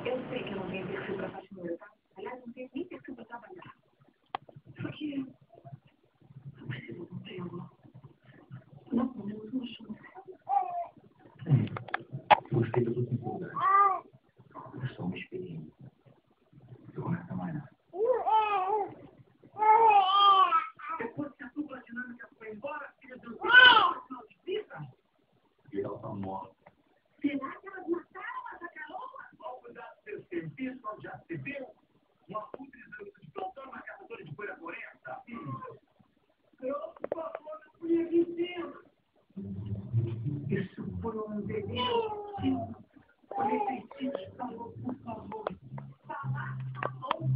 Eu sei que eu não tenho perfil para faxineira, tá? Aliás, não tenho nem perfil para trabalhar. Só que eu preciso de um tempo. Não podemos no chão. Gostei da sua simplicidade. É só uma experiência. Eu começo amanhã. Depois que a dupla dinâmica foi embora, filha do Virar essa moto. será que elas mataram a Zacaroa? Ao cuidado do seu serviço, já se viu? Uma utilizando de plantão na caçadora de folha floresta. Eu, por favor, não podia dizer. Isso foi um delírio. O eletricista falou, por favor. Falar, falou.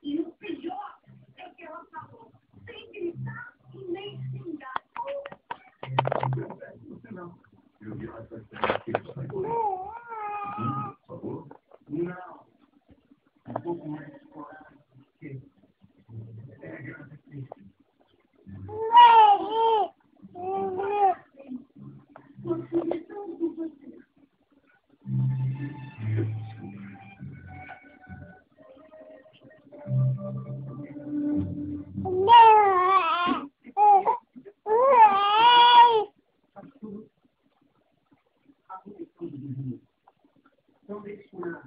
E o pior é que ela falou sem gritar e nem xingar. Não. Eu vi ela aqui, por favor. Não. Um pouco mais forte. Que é grande. Você está com você. Não deixe nada.